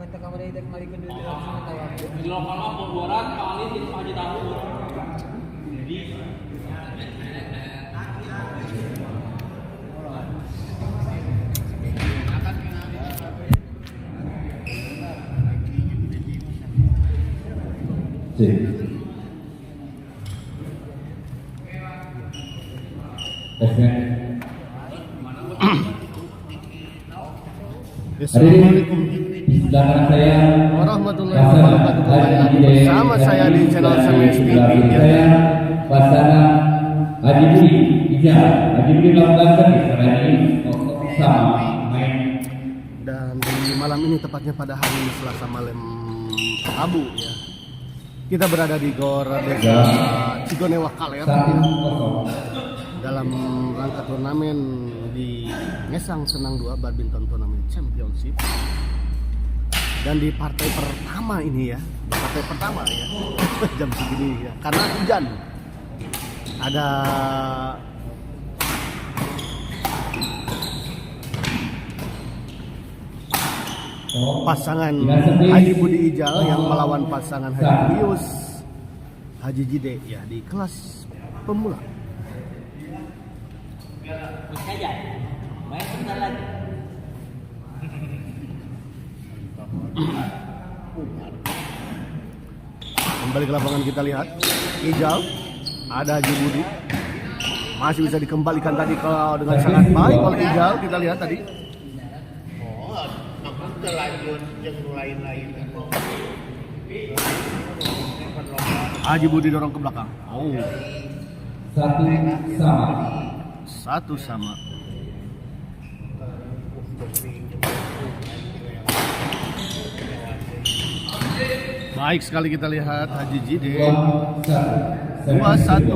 kata kamar dari Malikun dulu langsung tawar. Di lokal mah pembuaran kali di Haji Tahu. Jadi Assalamualaikum warahmatullahi wabarakatuh. Bersama saya di channel Semes TV ya. Pasangan Haji Budi Ijal, Haji Budi melakukan servis ini sama main. Dan di malam ini tepatnya pada hari Selasa malam Rabu ya. Kita berada di Gor Desa Cigonewah Kaler ya. Dalam rangka turnamen di Ngesang Senang 2 Badminton Turnamen Championship. Dan di partai pertama ini ya, partai pertama ya, jam segini ya, karena hujan. Ada pasangan Haji Budi Ijal yang melawan pasangan Haji Bius Haji Jide ya di kelas pemula. saja. Main sebentar lagi. Kembali ke lapangan kita lihat Ijal, ada Haji Budi, masih bisa dikembalikan tadi kalau dengan sangat baik oleh Ijal. Kita lihat tadi. Oh, aku terlanjut yang lain-lain. Haji Budi dorong ke belakang. Oh, satu sama. Baik sekali kita lihat Haji Jide 2-1.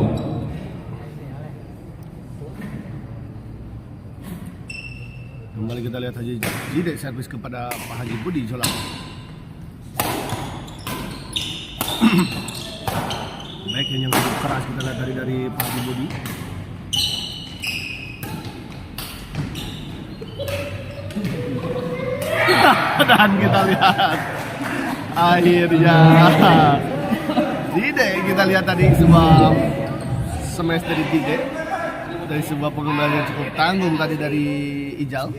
Kembali kita lihat Haji Jide servis kepada Pak Haji Budi Jolak. Baik yang cukup keras kita lihat dari Pak Haji Budi. Dan kita lihat akhirnya Jide, kita lihat tadi sebuah semester di Jide dari sebuah pengembalian yang cukup tanggung tadi dari Ijal.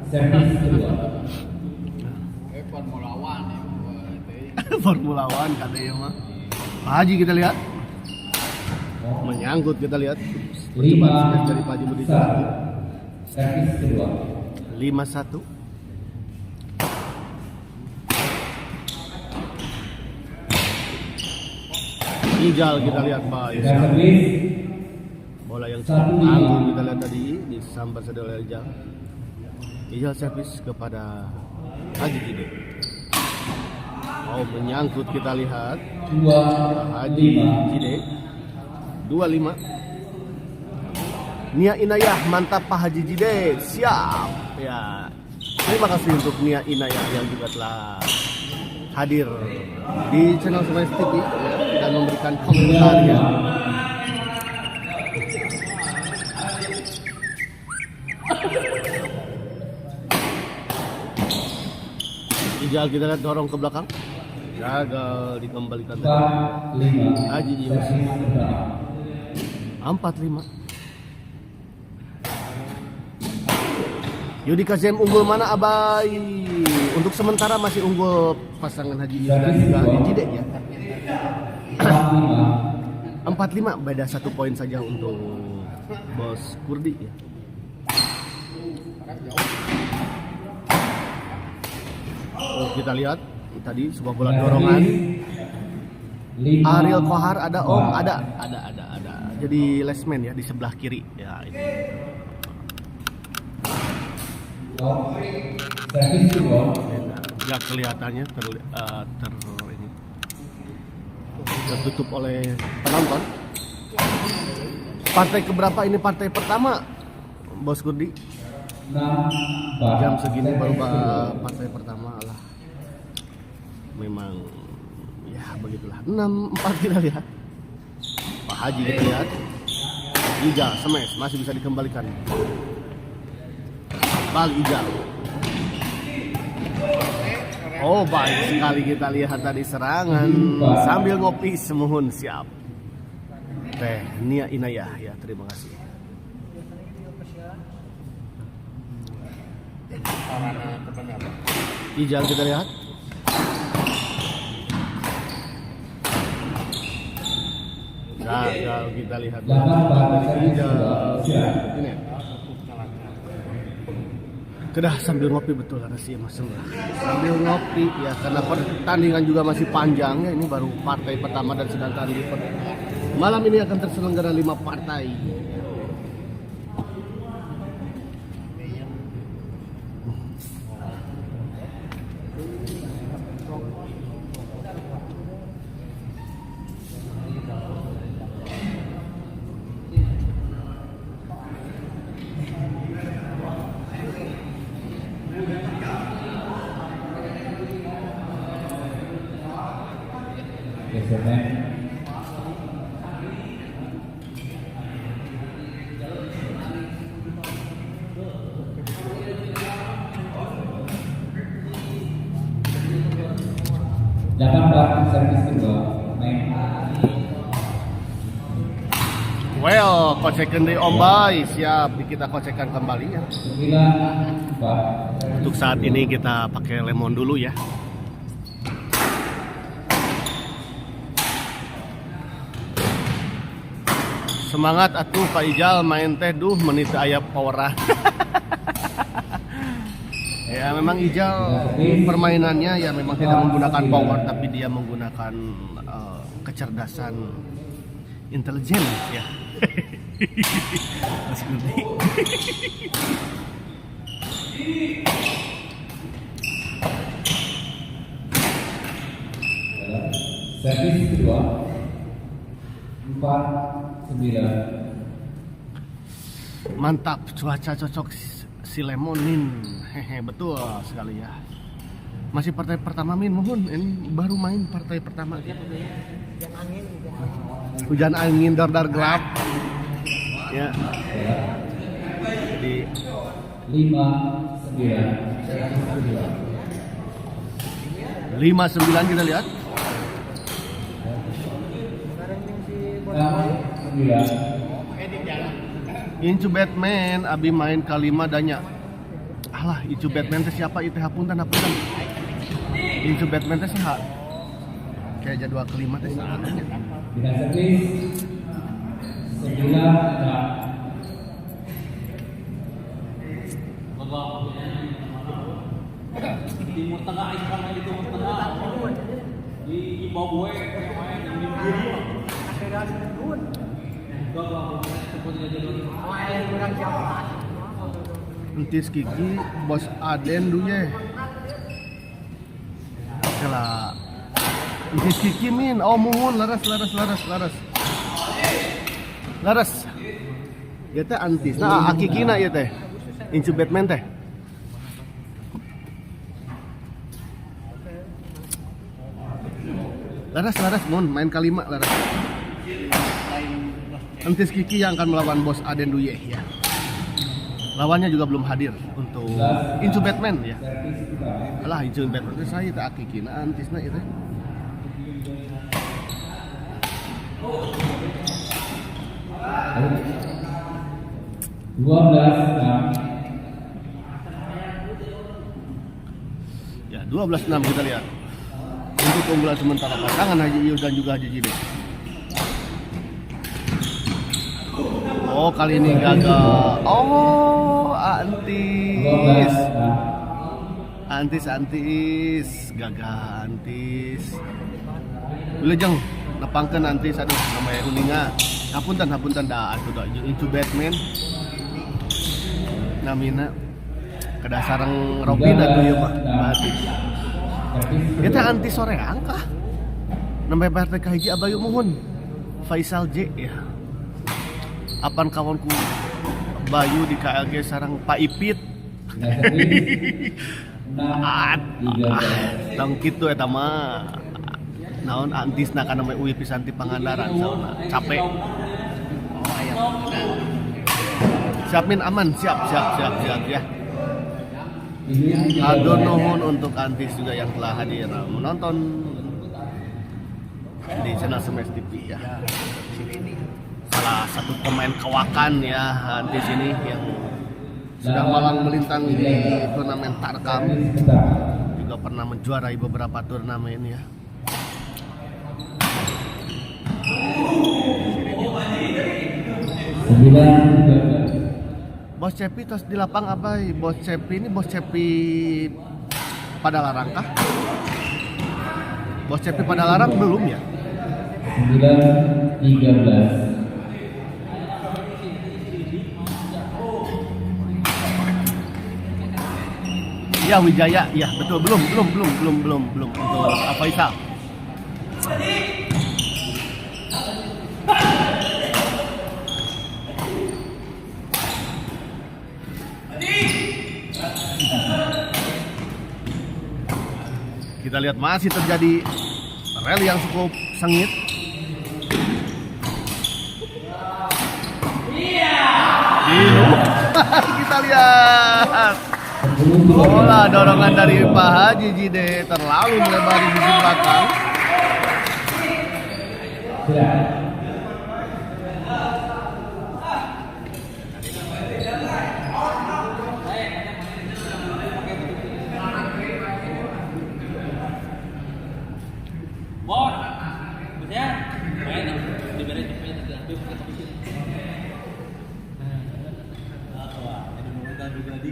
Servis kedua. Formula One katanya mah. Pak Haji kita lihat menyangkut, kita lihat percobaan dari Pak Haji Budi. Servis kedua. 5-1. Ijal kita lihat Pak ya. Servis Bola yang cukup tanggung kita lihat tadi disambar saja oleh Ijal. Ijal servis kepada Haji Jide. Oh, menyangkut kita lihat Haji Jide 25. Nia Inayah, mantap Pak Haji Jide, siap ya. Terima kasih untuk Nia Inayah yang juga telah hadir di channel Semes TV ya, dan memberikan komentarnya. Ijal kita lihat dorong ke belakang, gagal dikembalikan tadi. Haji Jide 4-5. Yudika Zem unggul mana Abai? Untuk sementara masih unggul pasangan Haji Jide dan juga Haji Jide ya. 4-5, beda 1 poin saja untuk Bos Kurdi ya. Oh, kita lihat tadi sebuah bola dorongan. Ariel Kohar ada Om, ada. Jadi lesman ya di sebelah kiri ya ini. servis kedua. Ya kelihatannya tertutup oleh penonton. Partai keberapa ini? Partai pertama, Bos Kurdi. Jam segini baru partai pertama lah. Memang Ya begitulah. 6-4 kita lihat. Pak Haji kita lihat. Ijal smash masih bisa dikembalikan. Balik Ijal. Oh baik sekali kita lihat tadi serangan sambil ngopi semuhun siap. Teh Nia Inayah ya, terima kasih. Ijal kita lihat. Gagal kita lihat. Ijal. Ini. Kedah sambil ngopi betul ada sih Mas. Sambil ngopi ya karena pertandingan juga masih panjang ya, ini baru partai pertama dan sedangkan di malam ini akan terselenggara 5 partai. Well, kocekan dari Om Bay, siap kita kocekan kembali ya. Untuk saat ini kita pakai lemon dulu ya. Semangat atuh Pak Ijal main teh duh menit aya power. Ya memang Ijal permainannya ya memang tidak menggunakan power tapi dia menggunakan kecerdasan intelijen ya. Mas Gudi. Servis kedua 4-9. Mantap, cuaca cocok si lemonin. Hehe, betul sekali ya. Masih partai pertama Min, mohon ini baru main partai pertama ya. Hujan angin dar gelap. Ya. Jadi 5-9 kita lihat. 9. Incu Batman abi main kalima danya. Alah, Incu Batman teh siapa itu hapunten. Incu Batman teh sehat. Kayak jadwal kelima teh sehat. Dengan servis 9. Timur Tengah ikan di Timur Tengah di Zimbabwe main di Entis Kiki bos Aden duye. Kala Entis Kiki Min, oh muhun laras. Ya teh antis. Nah, akikina ya teh. Incu Batman teh. Laras mun main kalima laras. Entis Kiki yang akan melawan bos Aden Duye ya. Lawannya juga belum hadir untuk Incu Batman ya. Alah Incu Batman itu saya tak akikina antisna itu. Ya 12-6 kita lihat. Untuk keunggulan sementara pasangan Haji Ius dan juga Haji Jide. Oh kali ini gagal. Oh antis gagal antis. Wilujeng nepangkeun antis aduh namanya uninga. Hapunten dah atuh da Incu Batman. Namina kada sareng Robin atuh ieu mah. Batik. Kita anti sore angka. Namanya partai kahiji abayu muhun. Faisal J ya. Apan kawanku Bayu di KLG sarang Pak Ipit. Tong kitu eta mah. naon antisna kana mah uwi pisan ti Pangandaran sauna capek. Oh, ayam. Siap Min, aman, siap ya. Hatur nuhun untuk Antis juga yang telah hadir menonton di channel Smash TV ya. Salah satu pemain kawakan ya Antis ini yang sudah malang melintang di turnamen Tarkam, juga pernah menjuarai beberapa turnamen ya. Bos Cepi tos di lapang apa? Bos Cepi ini Bos Cepi pada larang kah? Bos Cepi pada larang belum ya? 9-13. Ya Wijaya, ya betul belum untuk Faisal. Kita lihat masih terjadi rally yang cukup sengit. Kita lihat bola dorongan dari Pak Haji Jide terlalu melebar di sisi belakang. Bos, bosnya, main diberi cepet diambil pakai komisi. Wah, ada momentan juga di.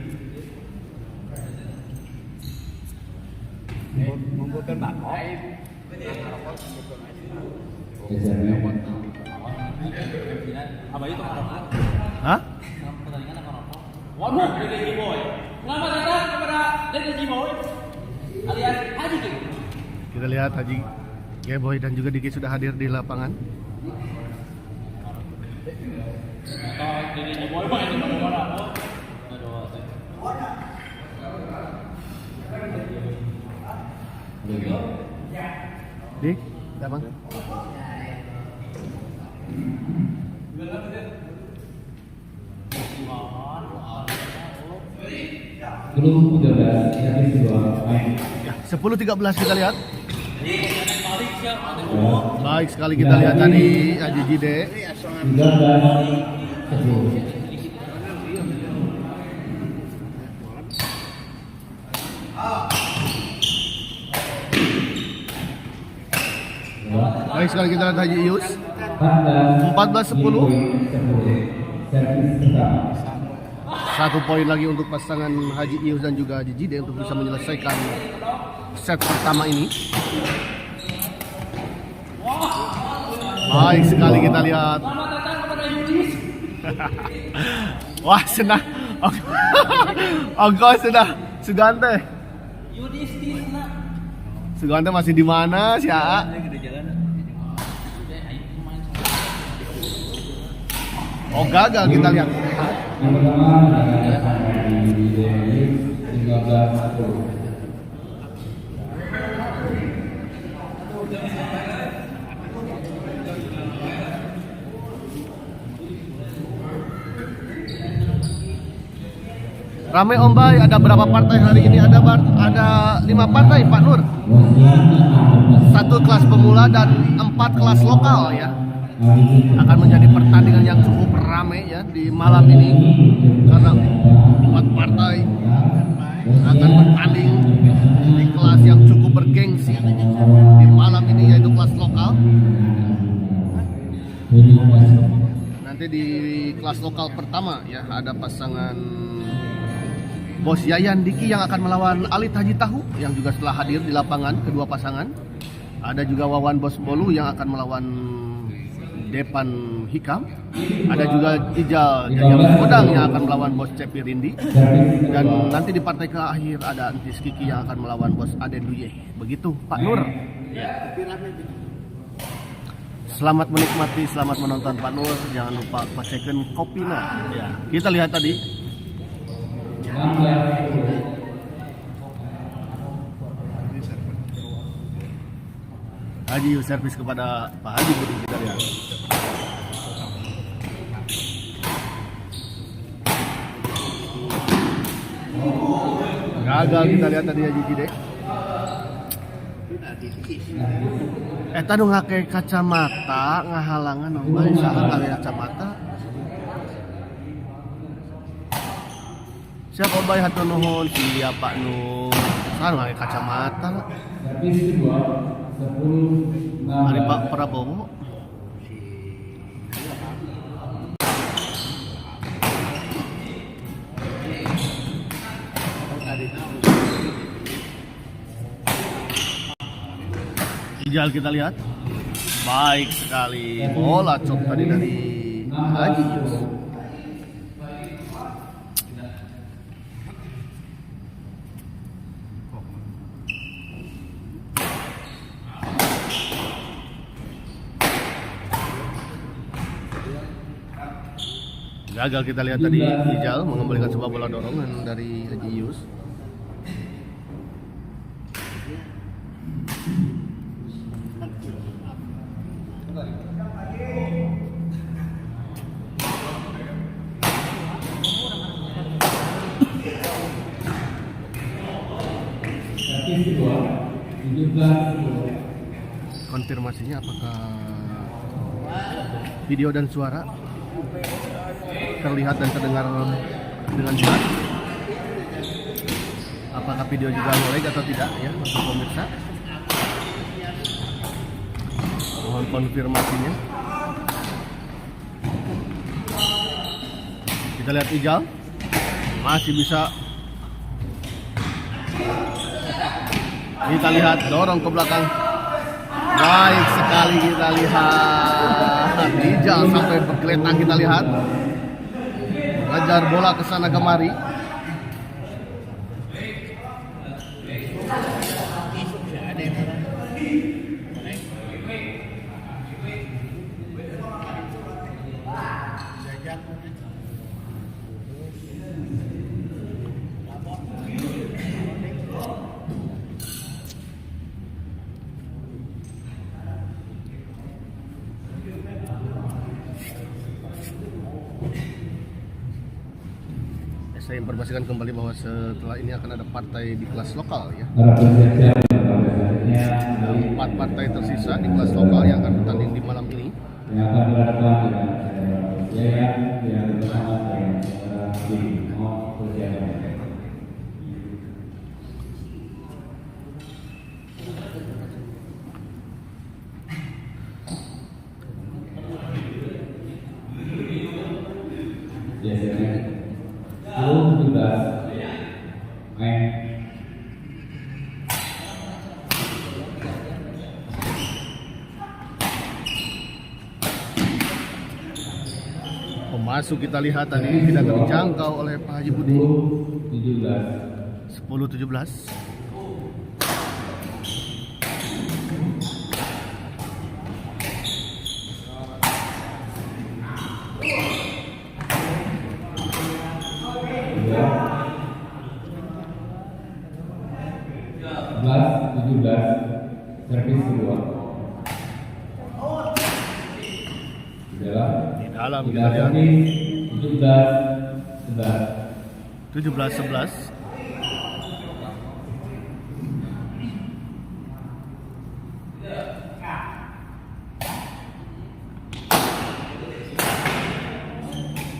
Membuatkan bakok. Abah itu ngerokok. Hah? Pertandingan akan ngerokok. Waduh, Dede Boy. Selamat datang kepada Dede Boy alias Haji King. Kita lihat Haji Geboy dan juga Diki sudah hadir di lapangan. Dede Boy mah ini mana-mana. Dik, Bang. Ya, 10-13 kita lihat. Baik sekali kita lihat tadi Haji Jide. Baik sekali kita lihat Haji Ius. 14-10. 1 poin lagi untuk pasangan Haji Ius dan juga Haji Jide untuk bisa menyelesaikan set pertama ini. Baik sekali kita lihat. Wah, senang. Ongko sudah Sugante. Sugante masih di mana sih, A? Oh, gagal kita lihat. Yang pertama adalah di 13-1. Ramai Om Bay, ada berapa partai hari ini? Ada 5 partai Pak Nur. 1 kelas pemula dan 4 kelas lokal ya. Akan menjadi pertandingan yang cukup ramai ya di malam ini karena 4 partai akan bertanding di kelas yang cukup bergengsi di malam ini, yaitu kelas lokal. Nanti di kelas lokal pertama ya ada pasangan Bos Yayan Diki yang akan melawan Alit Haji Tahu yang juga setelah hadir di lapangan kedua pasangan. Ada juga Wawan Bos Bolu yang akan melawan Depan Hikam. Ada juga Ijal Jajang Kodang yang akan melawan Bos Cepi Rindi. Dan nanti di partai terakhir ada Entis Kiki yang akan melawan Bos Aden Duye. Begitu Pak Nur. Ya. Selamat menikmati, selamat menonton Pak Nur. Jangan lupa pastikan kopinya. Ya. Kita lihat tadi. Haji Yus servis kepada Pak Haji Budi, kita lihat. Gagal kita lihat tadi Haji Jide. Eta nu ngake kacamata ngahalangan nongbai saha ngake kacamata. Siapa bayi hatur nuhun siapa nu saha ngake kacamata lah. Servis kedua 10 Hari Pak Prabowo. Ijal kita lihat, baik sekali bola cok tadi dari Haji Yus. Gagal kita lihat tadi Ijal mengembalikan sebuah bola dorongan dari Haji Yus. servis kedua 17-10. Konfirmasinya apakah video dan suara terlihat dan terdengar dengan jelas? Apakah video juga nge-lag atau tidak ya untuk pemirsa? Mohon konfirmasinya. Kita lihat Ijal masih bisa. Kita lihat dorong ke belakang. Baik sekali kita lihat Ijal sampai bergeletak kita lihat. Mengajar bola ke sana kemari. Saya informasikan kembali bahwa setelah ini akan ada partai di kelas lokal ya. Para peserta pada saatnya dari 4 partai tersisa di kelas lokal yang akan bertanding di malam ini. yang akan dilakukan dengan saya Jaya yang bersama dengan saudara di Mohon persiapan. Biasanya 10-17 main. Pemasuk kita lihat tadi tidak terjangkau oleh Pak Haji Budi. 10-17 10-17. dua 11-17 servis kedua Di dalam kita tidak lihat servis 17-11 17-11.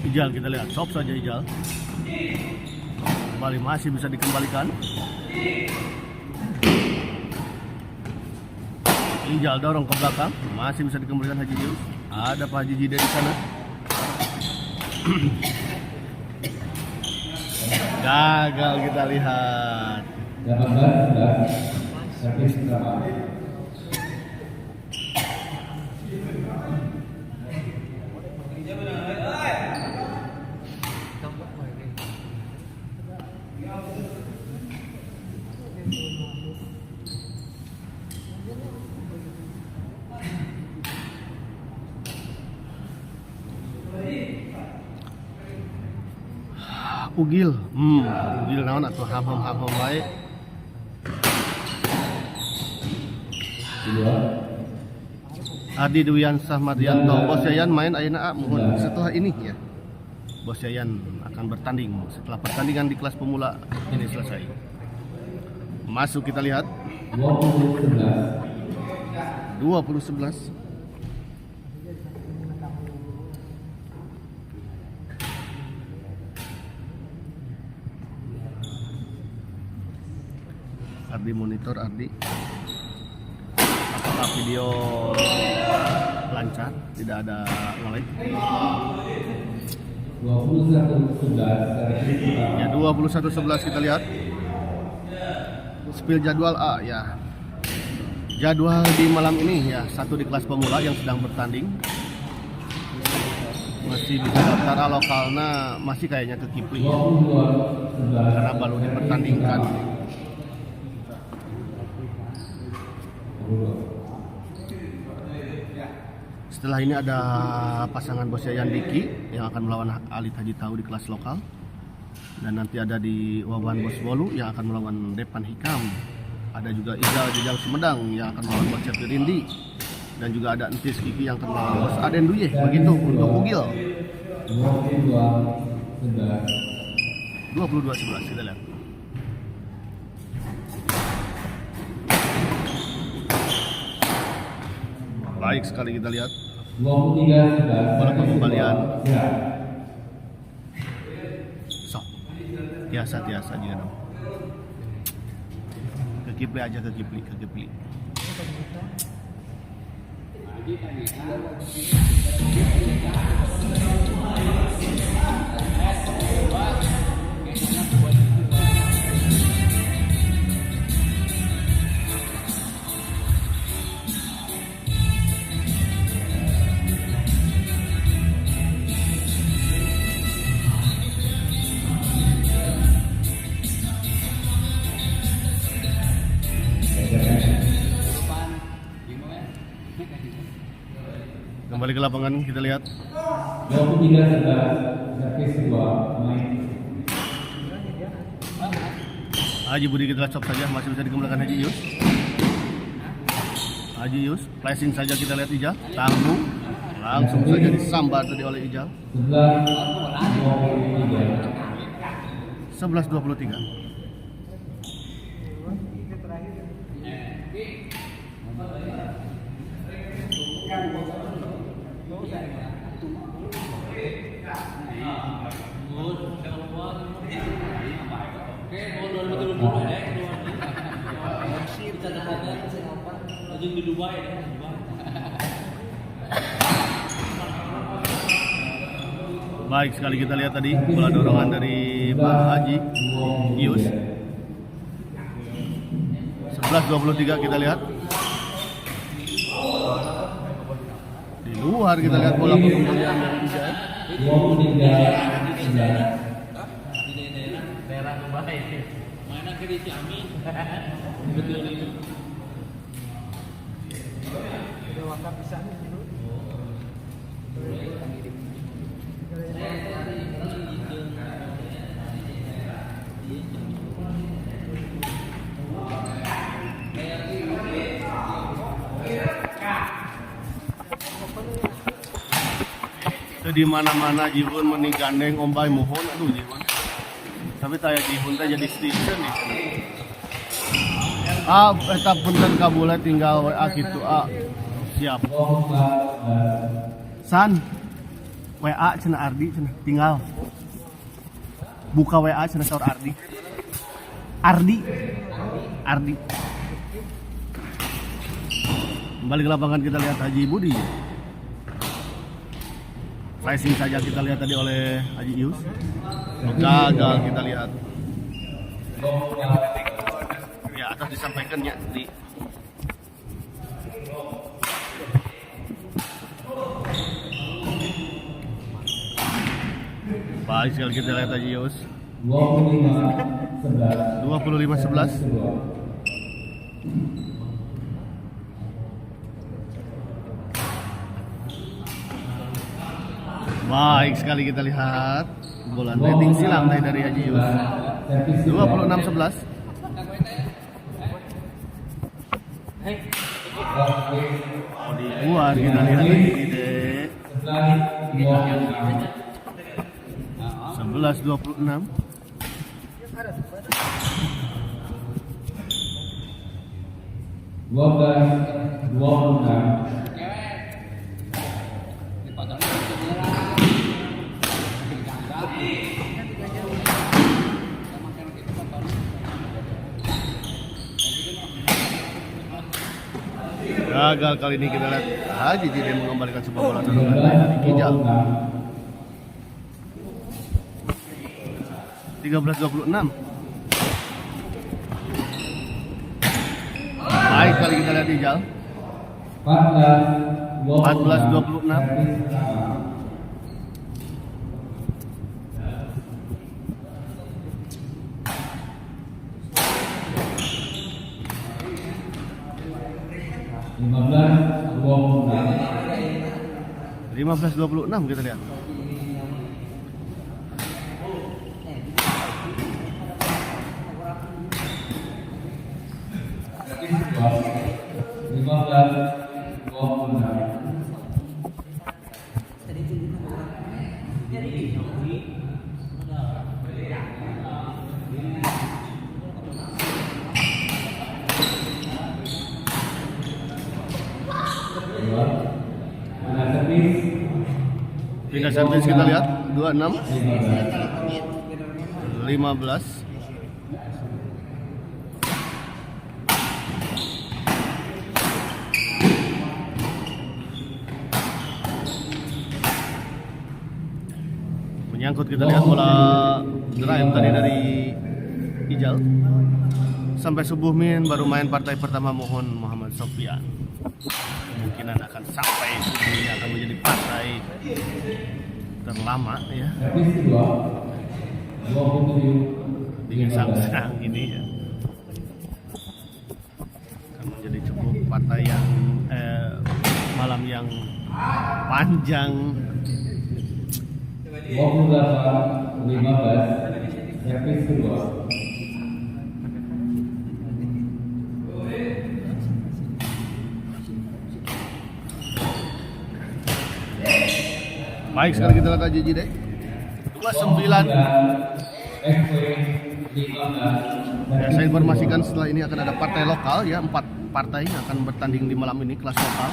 Ijal kita lihat, sop saja Ijal. Kembali masih bisa dikembalikan. Ijal dorong ke belakang, masih bisa dikembalikan Haji Yus. Ada Pak Haji Jide di sana. Gagal kita lihat. 18-11 servis pertama. Ugil, ugil naon atau ham-ham baik. Kedua Adi Dwiansah Mardianto. Bos Yayan main ayeuna mohon setelah ini ya. Bos Yayan akan bertanding setelah pertandingan di kelas pemula ini selesai. Masuk kita lihat 20-11. Ardi monitor Ardi. Apakah video lancar? Tidak ada nge-lag. 21-11. Ya 21-11 kita lihat. Spill jadwal A ya. Jadwal di malam ini ya, satu di kelas pemula yang sedang bertanding. Masih bisa daftar lokalnya, masih kayaknya ke Kipling ya. Karena baru dipertandingkan. Setelah ini ada pasangan Bos Yayan Diki yang akan melawan Alit Haji Tau di kelas lokal. Dan nanti ada di Wawan Bos Bolu yang akan melawan Depan Hikam. Ada juga Ijal Jejang Sumedang yang akan melawan Bos Cepi Rindi. Dan juga ada Entis Kiki yang akan melawan Bos Aden Duye. Begitu untuk Ugil. 22-11 kita lihat. Baik sekali kita lihat. 23-11. Bola pengembalian. Sok. Tiasa juga dong. Ke Kipli aja, ke Kipli. Kembali ke lapangan kita lihat. 23-11. Servis 2 main. Haji Budi kita cop saja, masih bisa dikembalikan Haji Yus. Haji Yus, flashing saja kita lihat Ijal, tangguh, langsung saja disambar tadi oleh Ijal. 11-23. Di Dubai ya. Baik sekali kita lihat tadi bola dorongan dari Pak Haji Yus. 11-23 kita lihat. Di luar kita lihat bola pengembalian dari Ijal. 23-11. Daerah Dubai. Mana ke di Ciamis. Betul itu. Di mana-mana Jihun menigandeng ombay mohon aduh Jihun. Tapi taya Jihun teh jadi station nih. Eta punten kabule tinggal WA gitu siap. San WA cenah Ardi cenah tinggal. Buka WA cenah saur Ardi. Kembali ke lapangan kita lihat Haji Budi. Pricing saja kita lihat tadi oleh Haji Yus. Gagal kita lihat. Ya atas disampaikan ya di. Baik sekali kita lihat Haji Yus. 25-11. Baik sekali kita lihat bola rating silang dari Haji Yus. 26-11. Oh, di luar kita lihat lagi ide 11-26. Gagal kali ini kita lihat Haji Jide mengembalikan sebuah bola dari Kijal. 13-26. Baik kali kita lihat Kijal. 14-26. Lima belas 26 kita lihat. Pindah servis kita lihat 26 15. Menyangkut kita lihat bola drive tadi dari Kijal. Sampai subuh min baru main partai pertama mohon Muhammad Sofian. Kemungkinan akan sampai ini akan menjadi partai terlama ya dengan sang ini ya, akan menjadi cukup partai yang malam yang panjang. 28-15 servis kedua. Baik sekali kita lihat Haji Jide 29. Ya, saya informasikan setelah ini akan ada partai lokal ya, 4 partai yang akan bertanding di malam ini kelas lokal.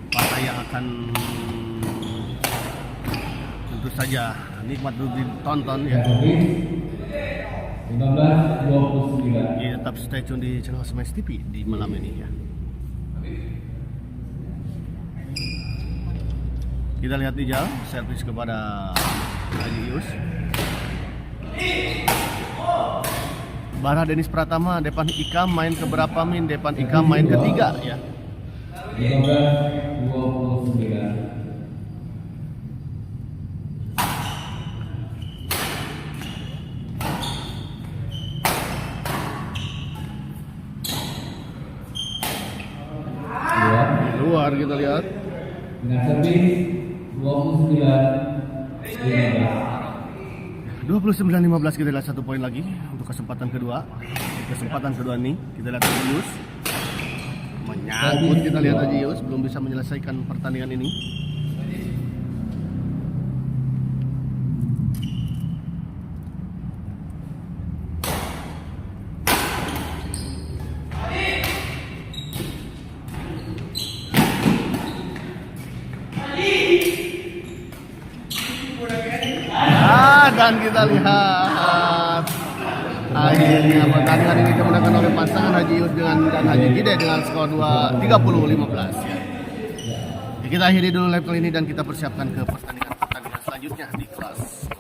Partai yang akan tentu saja nikmat untuk ditonton ya. 15-29. Ya, tetap stay tune di channel Smash TV di malam ini ya. Kita lihat Kijal, servis kepada Haji Yus. Bara Denis Pratama, Depan Ika main ke berapa min? Depan Ika main ketiga ya. 15-29. Luar kita lihat. Dengan servis 29-15 kita lihat 1 poin lagi untuk kesempatan kedua. Kesempatan kedua nih kita lihat Haji Yus menyangkut, kita lihat Haji Yus belum bisa menyelesaikan pertandingan ini. Dan kita lihat akhirnya pertandingan ini dimenangkan oleh pasangan Haji Yus dan Haji Jide dengan skor 30-15 ya. Kita akhiri dulu live kali ini dan kita persiapkan ke pertandingan selanjutnya di kelas